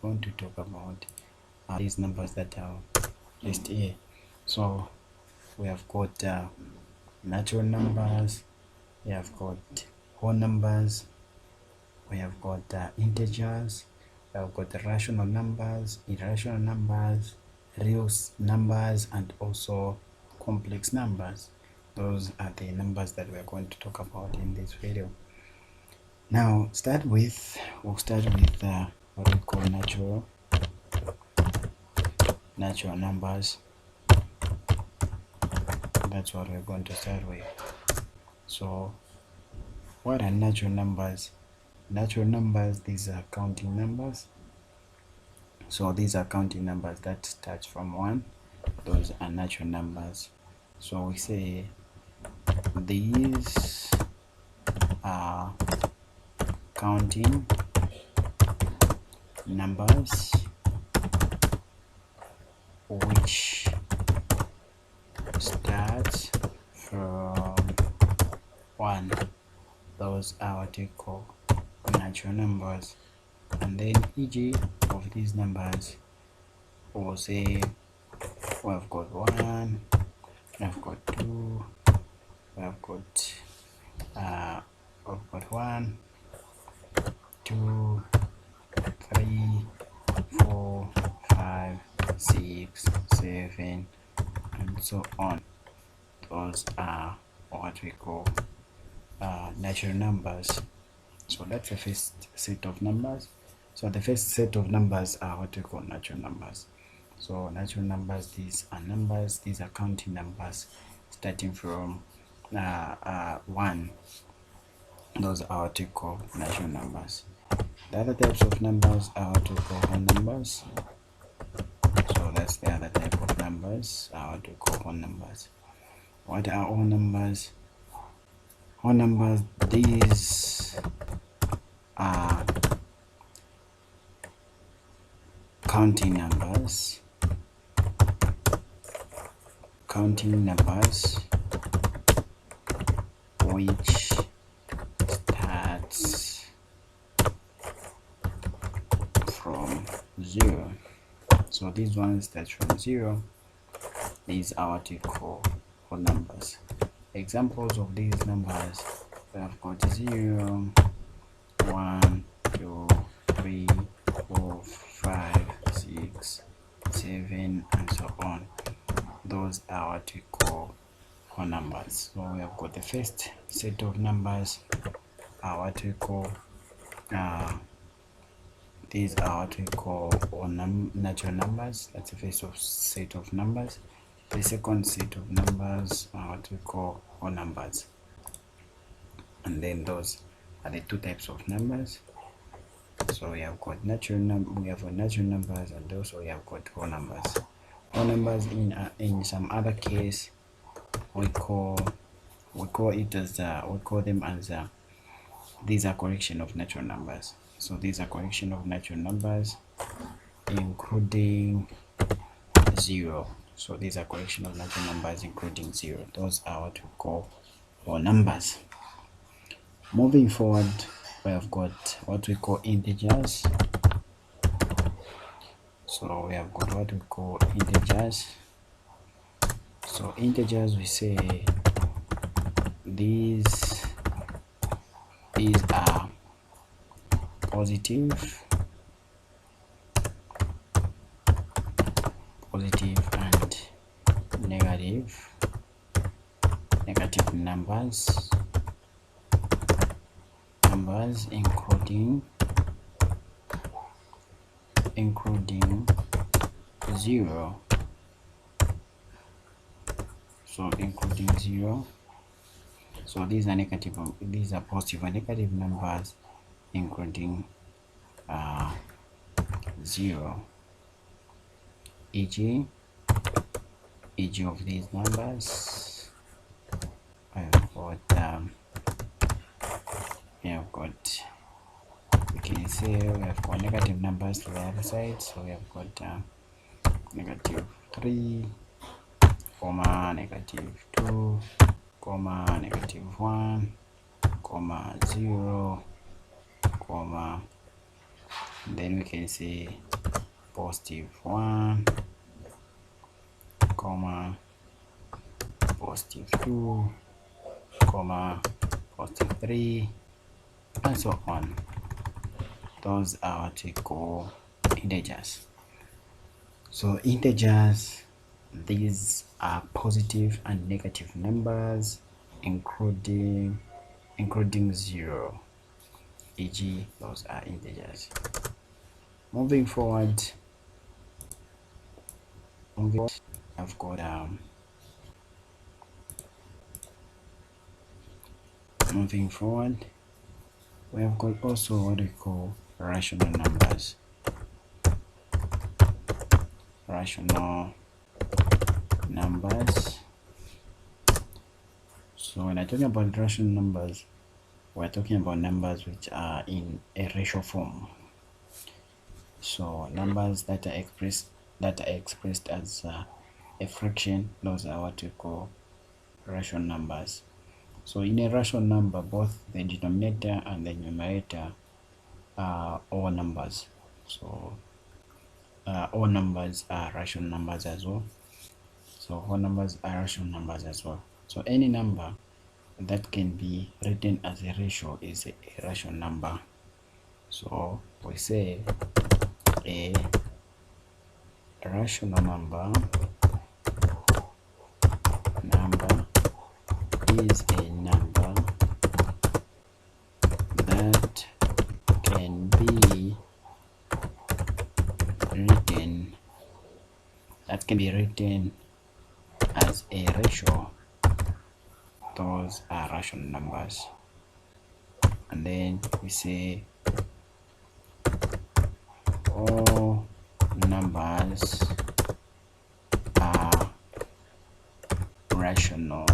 going to talk about these numbers that are listed here. So we have got natural numbers, we have got whole numbers, we have got integers, we have got rational numbers, irrational numbers, real numbers, and also complex numbers. Those are the numbers that we're going to talk about in this video. Now we'll start with what we call natural numbers. That's what we're going to start with. So what are natural numbers? Natural numbers, these are counting numbers. So these are counting numbers that start from 1. Those are natural numbers. So we say these are counting numbers which start from 1. Those are what we call natural numbers. And then e.g. of these numbers, we'll say we've got 1, we've got 2, we've got 1, 2, 3, 4, 5, 6, 7, and so on. Those are what we call natural numbers. So that's the first set of numbers. So the first set of numbers are what we call natural numbers. So natural numbers, these are counting numbers starting from 1. Those are what we call natural numbers. The other types of numbers are what we call whole numbers. So that's the other type of numbers, are what we call whole numbers. What are whole numbers? Whole numbers, these are counting numbers which starts from 0. So these ones start from 0. These are what we call whole numbers. Examples of these numbers, we have got 0, 1, 2, 3, 4, 5, 6, 7, and so on. Those are what we call whole numbers. So we have got the first set of numbers are what we call these are what we call natural numbers. That's the first set of numbers. The second set of numbers are what we call whole numbers. And then those are the two types of numbers. So we have got natural numbers, and also we have got whole numbers. Whole numbers, in some other case, we call them as these are correction of natural numbers. So these are correction of natural numbers, including 0. So these are correction of natural numbers including 0. Those are what we call whole numbers. Moving forward, we have got what we call integers. So we have got what we call integers. So integers, we say these are positive and negative numbers including 0. So including 0. So these are positive and negative numbers including 0. e.g. of these numbers, we can say we have got negative numbers to the other side. So we have got negative 3, negative 2, negative 1, 0, and then we can say +1, comma, +2, comma, +3, and so on. Those are what we call integers. So integers, these are positive and negative numbers, including 0, e.g. those are integers. Moving forward, I've got moving forward, we have got also what we call rational numbers. Rational numbers. So when I'm talking about rational numbers, we're talking about numbers which are in a ratio form. So numbers that are expressed as a fraction, those are what we call rational numbers. So in a rational number, both the denominator and the numerator are all numbers. So all numbers are rational numbers as well. So all numbers are rational numbers as well. So any number that can be written as a ratio is a rational number. So we say a rational number is a number that can be written as a ratio. Those are rational numbers. And then we say all numbers are rational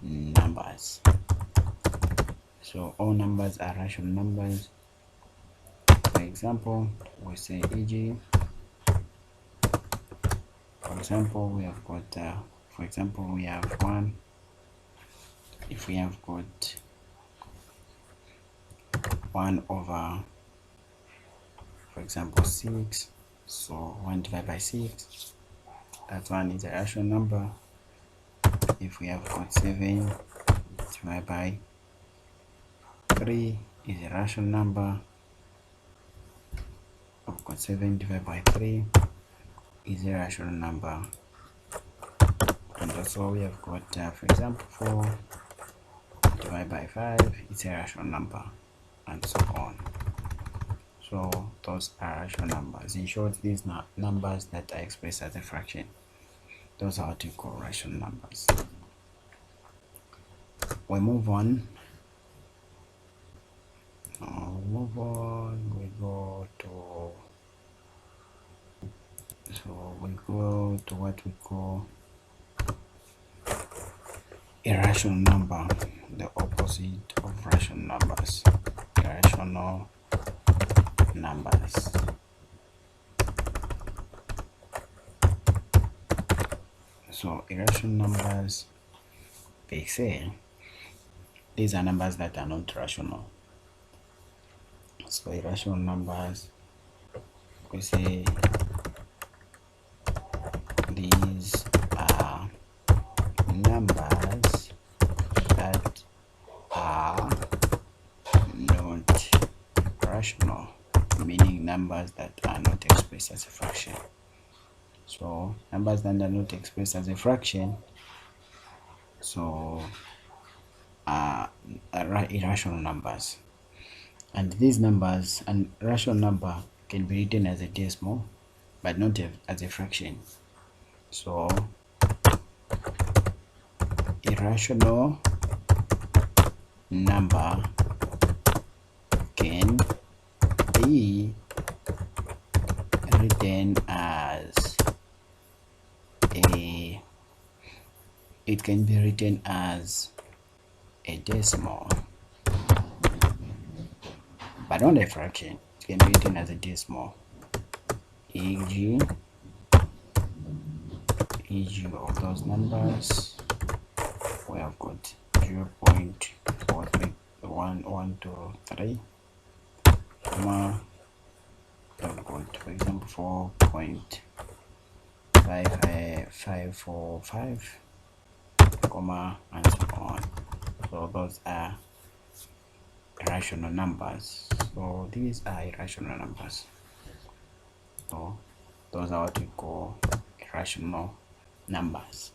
numbers. So all numbers are rational numbers. For example, we say e.g. For example, we have got we have 1. If we have got 1 over, for example, 6, so 1 divided by 6, that one is a rational number. If we have got 7 divided by 3 is a rational number. We've got 7 divided by 3 is a rational number. And also we have got, for example, 4 divided by 5 is a rational number, and so on. So those are rational numbers. In short, these are numbers that are expressed as a fraction. Those are what we call rational numbers. We move on. We go to what we call irrational number, the opposite of rational numbers. Irrational numbers. So irrational numbers, they say these are numbers that are not rational. So irrational numbers, we say these are numbers that are not rational, meaning numbers that are not expressed as a fraction. So numbers that are not expressed as a fraction, so are irrational numbers. And these numbers, an rational number can be written as a decimal, but not as a fraction. So irrational number can be written as a decimal, but not a fraction. It can be written as a decimal, e.g. of those numbers, we have got 0.43123, For example, 4.5545, comma, and so on. So those are irrational numbers. So these are irrational numbers. So those are what we call irrational numbers.